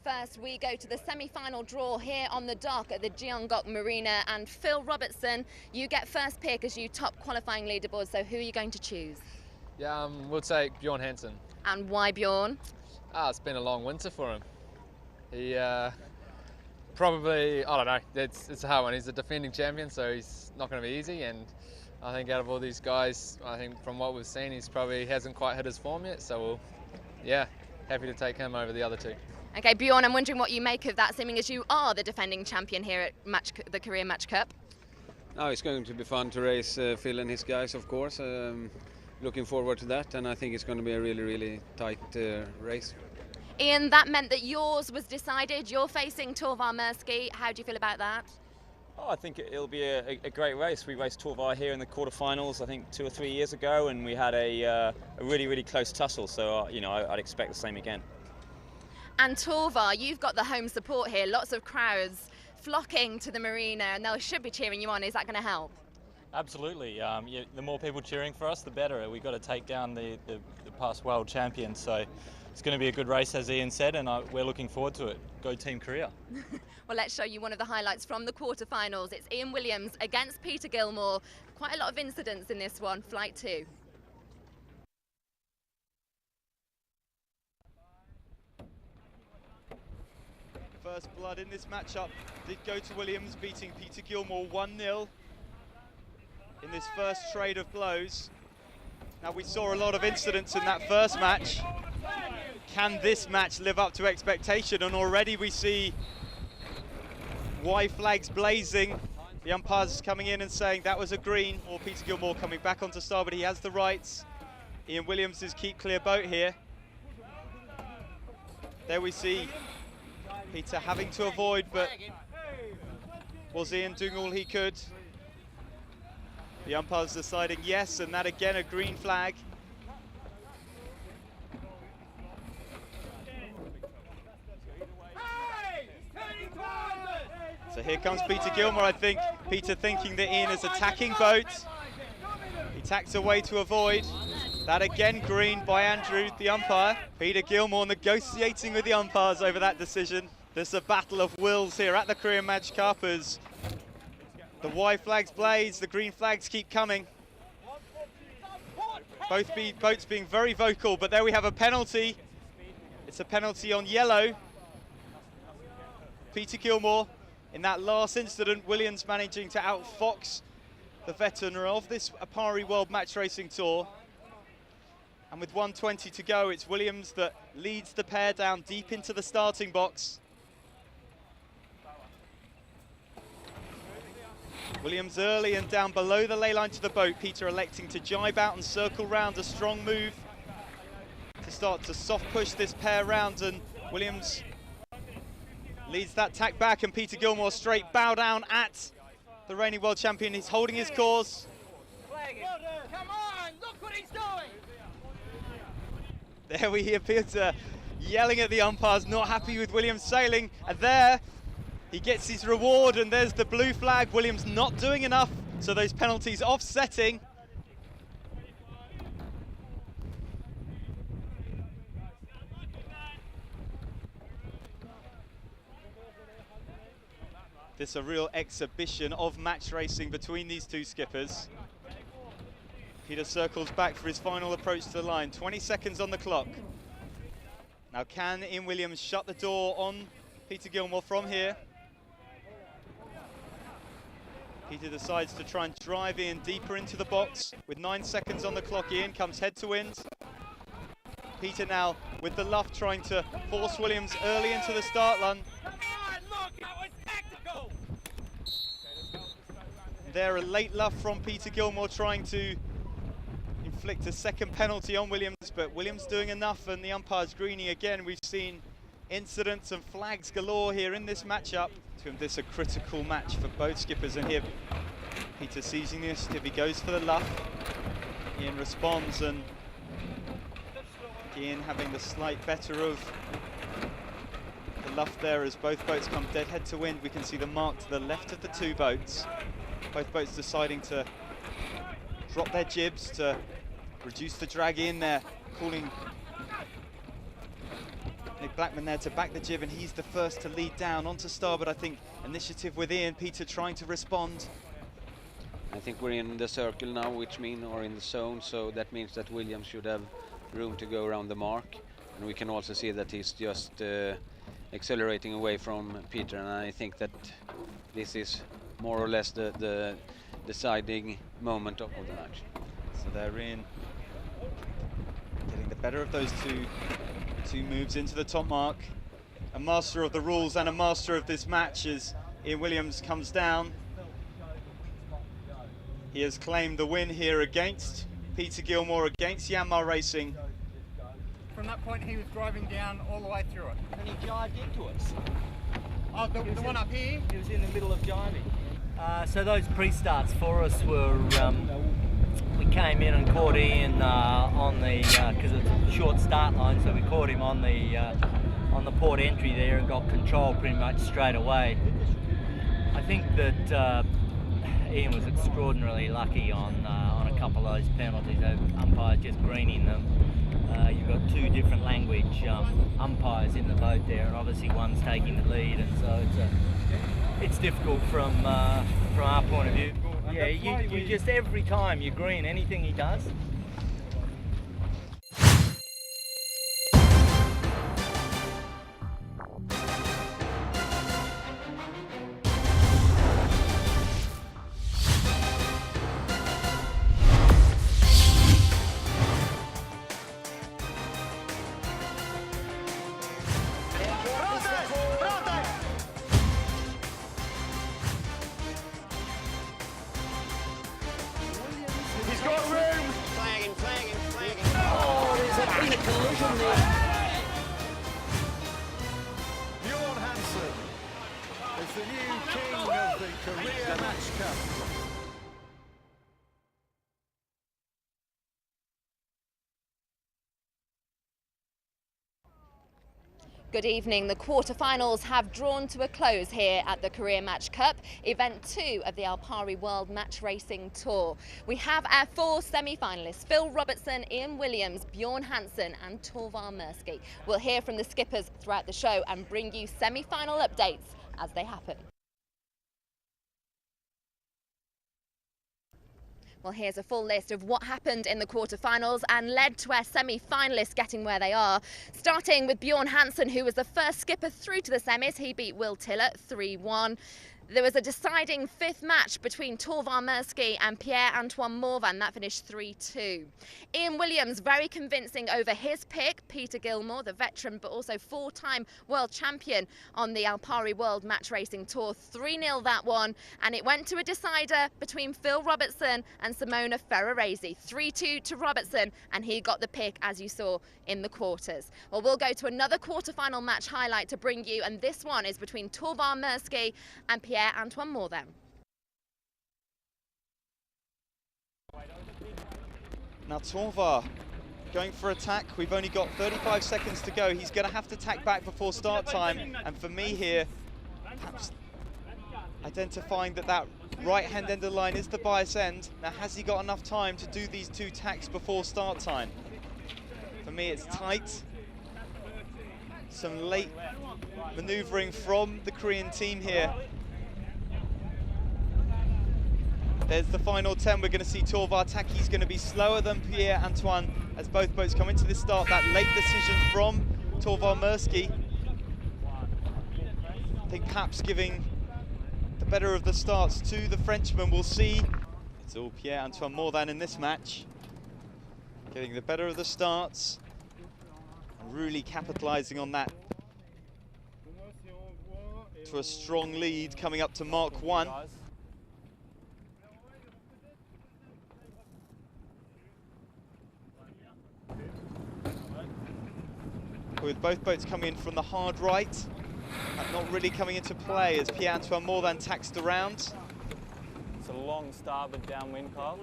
First, we go to the semi-final draw here on the dock at the Jeongok Marina, and Phil Robertson, you get first pick as you top qualifying leaderboard, so who are you going to choose? Yeah, we'll take Bjorn Hansen. And why Bjorn? It's been a long winter for him. He probably, I don't know, it's a hard one. He's a defending champion, so he's not going to be easy, and I think out of all these guys, I think from what we've seen, he's probably hasn't quite hit his form yet, so yeah, happy to take him over the other two. Okay, Bjorn, I'm wondering what you make of that, seeming as you are the defending champion here at the Korean Match Cup. Oh, it's going to be fun to race Phil and his guys, of course. Looking forward to that, and I think it's going to be a really, really tight race. Ian, that meant that yours was decided. You're facing Torvar Mirsky. How do you feel about that? Oh, I think it'll be a great race. We raced Torvar here in the quarterfinals, I think 2 or 3 years ago, and we had a really, really close tussle. So, you know, I'd expect the same again. And Torvar, you've got the home support here. Lots of crowds flocking to the marina, and they should be cheering you on. Is that going to help? Absolutely. The more people cheering for us, the better. We've got to take down the past world champions. So it's going to be a good race, as Ian said, and we're looking forward to it. Go Team Korea. Well, let's show you one of the highlights from the quarterfinals. It's Ian Williams against Peter Gilmore. Quite a lot of incidents in this one, flight 2. First blood in this matchup did go to Williams, beating Peter Gilmore 1-0 in this first trade of blows. Now, we saw a lot of incidents in that first match. Can this match live up to expectation? And already we see Y flags blazing. The umpires coming in and saying that was a green, or Peter Gilmore coming back onto starboard. He has the rights. Ian Williams is keep clear boat here. There we see Peter having to avoid, but was Ian doing all he could? The umpires deciding yes, and that again a green flag. So here comes Peter Gilmore, I think. Peter thinking that Ian is attacking boat. He tacks away to avoid. That again green by Andrew, the umpire. Peter Gilmore negotiating with the umpires over that decision. There's a battle of wills here at the Korean Match Cup as the Y flags blaze, the green flags keep coming. Both boats being very vocal, but there we have a penalty. It's a penalty on yellow. Peter Gilmore, in that last incident, Williams managing to outfox the veteran of this Alpari World Match Racing Tour. And with 1:20 to go, it's Williams that leads the pair down deep into the starting box. Williams early and down below the ley line to the boat. Peter electing to jibe out and circle round, a strong move to start to soft push this pair round, and Williams leads that tack back, and Peter Gilmore straight bow down at the reigning world champion. He's holding his course. Come on, look what he's doing! There we hear Peter yelling at the umpires, not happy with Williams sailing. And there, he gets his reward, and there's the blue flag. Williams not doing enough, so those penalties offsetting. This is a real exhibition of match racing between these two skippers. Peter circles back for his final approach to the line. 20 seconds on the clock. Now can Ian Williams shut the door on Peter Gilmore from here? Peter decides to try and drive Ian deeper into the box. With 9 seconds on the clock, Ian comes head to wind. Peter now with the luff trying to force Williams early into the start run. There, a late luff from Peter Gilmore trying to inflict a second penalty on Williams, but Williams doing enough, and the umpire's greening again. We've seen incidents and flags galore here in this matchup. This is a critical match for both skippers, and here Peter seizing the initiative. He goes for the luff. Ian responds, and Ian having the slight better of the luff there as both boats come dead head to wind. We can see the mark to the left of the two boats. Both boats deciding to drop their jibs to reduce the drag in there, calling Nick Blackman there to back the jib, and he's the first to lead down onto starboard. I think initiative with Ian. Peter trying to respond. I think we're in the circle now, which means, or in the zone, so that means that Williams should have room to go around the mark. And we can also see that he's just accelerating away from Peter, and I think that this is more or less the deciding moment of the match. So they're in getting the better of those two moves into the top mark. A master of the rules and a master of this match as Ian Williams comes down. He has claimed the win here against Peter Gilmore, against Yanmar Racing. From that point, he was driving down all the way through it. And he jived into us. Oh, the one up here? He was in the middle of jiving. So those pre-starts for us were, we came in and caught Ian on the, because it's a short start line, so we caught him on the port entry there and got control pretty much straight away. I think that Ian was extraordinarily lucky on a couple of those penalties. The umpire just greening them. You've got two different language umpires in the boat there, and obviously one's taking the lead, and so it's difficult from our point of view. Yeah, you just every time you green anything he does. Bjorn Hansen is the new king of the Korea Match Cup. Good evening. The quarterfinals have drawn to a close here at the Korea Match Cup, event 2 of the Alpari World Match Racing Tour. We have our 4 semi-finalists: Phil Robertson, Ian Williams, Bjorn Hansen and Torvar Mirsky. We'll hear from the skippers throughout the show and bring you semi-final updates as they happen. Well, here's a full list of what happened in the quarterfinals and led to our semi-finalists getting where they are. Starting with Bjorn Hansen, who was the first skipper through to the semis. He beat Will Tillett 3-1. There was a deciding 5th match between Torvar Mirsky and Pierre-Antoine Morvan. That finished 3-2. Ian Williams, very convincing over his pick, Peter Gilmore, the veteran but also 4-time world champion on the Alpari World Match Racing Tour. 3-0 that one, and it went to a decider between Phil Robertson and Simona Ferrarese. 3-2 to Robertson, and he got the pick, as you saw in the quarters. Well, we'll go to another quarterfinal match highlight to bring you, and this one is between Torvar Mirsky and Pierre-Antoine Morvan. Now Torvar going for attack. We've only got 35 seconds to go. He's going to have to tack back before start time. And for me here, perhaps identifying that right-hand end of the line is the bias end. Now, has he got enough time to do these 2 tacks before start time? For me, it's tight. Some late maneuvering from the Korean team here. There's the final 10. We're going to see Torvar tack. He's going to be slower than Pierre-Antoine as both boats come into the start. That late decision from Torvar Mirsky, I think perhaps giving the better of the starts to the Frenchman. We'll see. It's all Pierre-Antoine Morvan in this match, getting the better of the starts, really capitalizing on that to a strong lead coming up to Mark 1. With both boats coming in from the hard right, and not really coming into play as Pierre-Antoine Morvan taxed around. It's a long starboard downwind, Carl.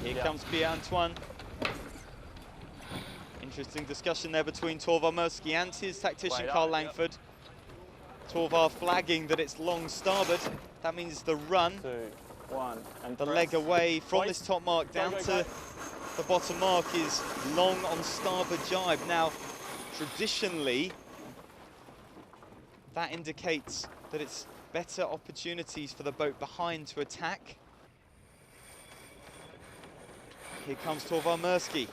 Here comes Pierre-Antoine. Interesting discussion there between Torvar Mirsky and his tactician Carl Langford. Torvar flagging that it's long starboard. That means the run, 2, 1, and the leg away from this top mark down to the bottom mark is long on starboard jibe. Now, traditionally, that indicates that it's better opportunities for the boat behind to attack. Here comes Torvar Mirsky.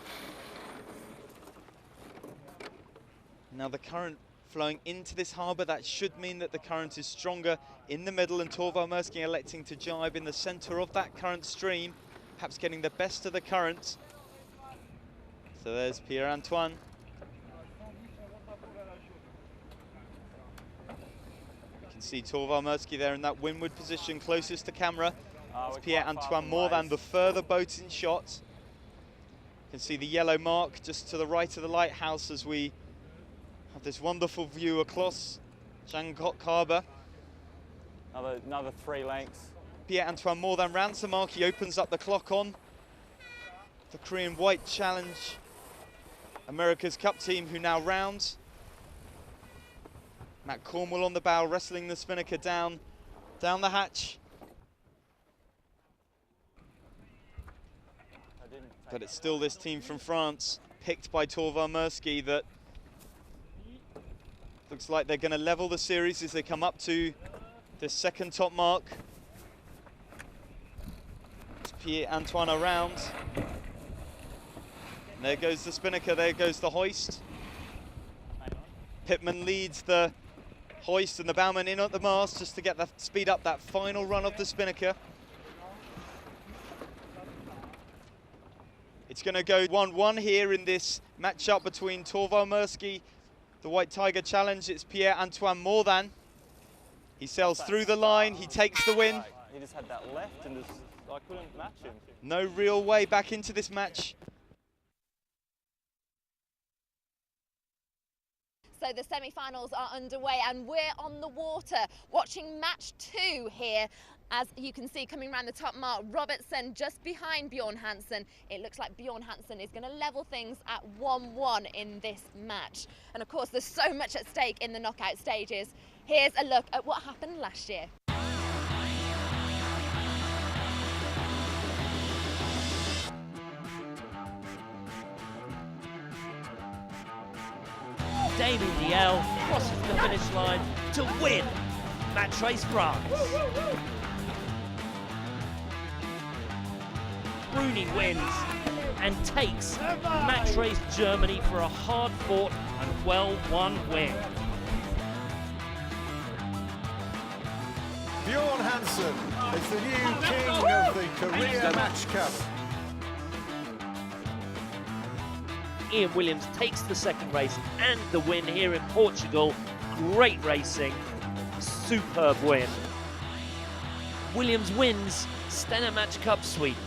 Now the current flowing into this harbour, that should mean that the current is stronger in the middle, and Torvar Mirsky electing to jibe in the centre of that current stream, perhaps getting the best of the current. So there's Pierre-Antoine. You can see Torvar Mirsky there in that windward position closest to camera. It's Pierre-Antoine Morvan, the further boat in shot. You can see the yellow mark just to the right of the lighthouse as we have this wonderful view across Jeongok Harbour. Another 3 lengths. Pierre-Antoine Morvan rounds the mark. He opens up the clock on the Korean White Challenge America's Cup team, who now round. Matt Cornwell on the bow, wrestling the spinnaker down the hatch. But it's still this team from France, picked by Torvar Mirsky, that looks like they're going to level the series as they come up to the second top mark. It's Pierre-Antoine around. And there goes the spinnaker, there goes the hoist. Pittman leads the hoist and the bowman in at the mast just to get the speed up that final run of the spinnaker. It's going to go 1-1 here in this matchup between Torvar Mirsky, the White Tiger Challenge. It's Pierre-Antoine Morvan. He sails through the line, he takes the win. He just had that left and I couldn't match him. No real way back into this match. So the semi-finals are underway and we're on the water watching match 2 here. As you can see, coming around the top mark, Robertson just behind Bjorn Hansen. It looks like Bjorn Hansen is going to level things at 1-1 in this match. And of course, there's so much at stake in the knockout stages. Here's a look at what happened last year. Damien Diel crosses the finish line to win Match Race France. Rooney wins and takes Match Race Germany for a hard-fought and well-won win. Bjorn Hansen is the new king of the Korea Match Cup. Ian Williams takes the second race and the win here in Portugal. Great racing, superb win. Williams wins Stena Match Cup Sweden.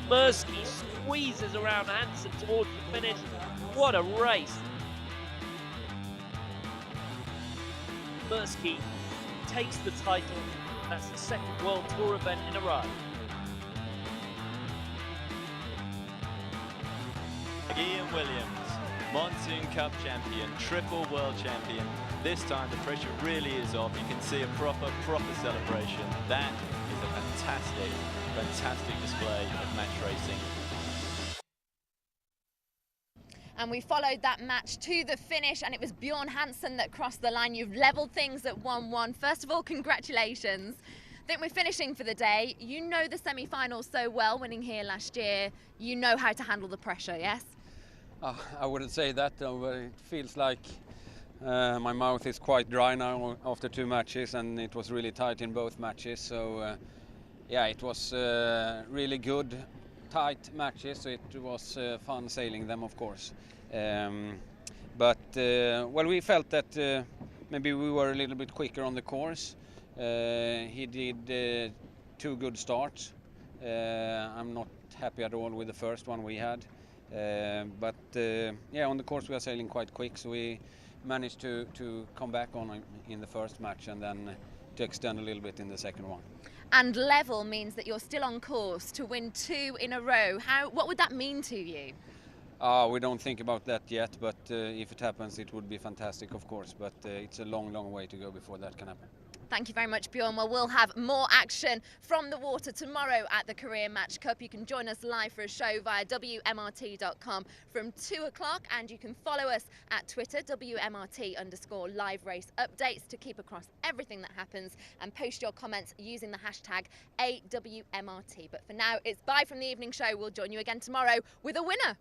Mirsky squeezes around Hansen towards the finish. What a race. Mirsky takes the title. That's the second World Tour event in a row. Ian Williams, Monsoon Cup champion, triple world champion. This time the pressure really is off. You can see a proper celebration. That is a fantastic display of match racing. And we followed that match to the finish, and it was Bjorn Hansen that crossed the line. You've levelled things at 1-1. First of all, congratulations. I think we're finishing for the day. You know the semi-finals so well, winning here last year. You know how to handle the pressure, yes? I wouldn't say that, though, but it feels like my mouth is quite dry now after 2 matches, and it was really tight in both matches. So, yeah, it was really good, tight matches. So it was fun sailing them, of course. But well, we felt that maybe we were a little bit quicker on the course. He did 2 good starts. I'm not happy at all with the first one we had. But yeah, on the course we are sailing quite quick, so we managed to come back on in the first match and then to extend a little bit in the second one. And level means that you're still on course to win 2 in a row. What would that mean to you? We don't think about that yet, but if it happens it would be fantastic, of course, but it's a long way to go before that can happen. Thank you very much, Bjorn. Well, we'll have more action from the water tomorrow at the Korea Match Cup. You can join us live for a show via WMRT.com from 2 o'clock, and you can follow us at Twitter, WMRT_live race updates, to keep across everything that happens and post your comments using the hashtag AWMRT. But for now, it's bye from the evening show. We'll join you again tomorrow with a winner.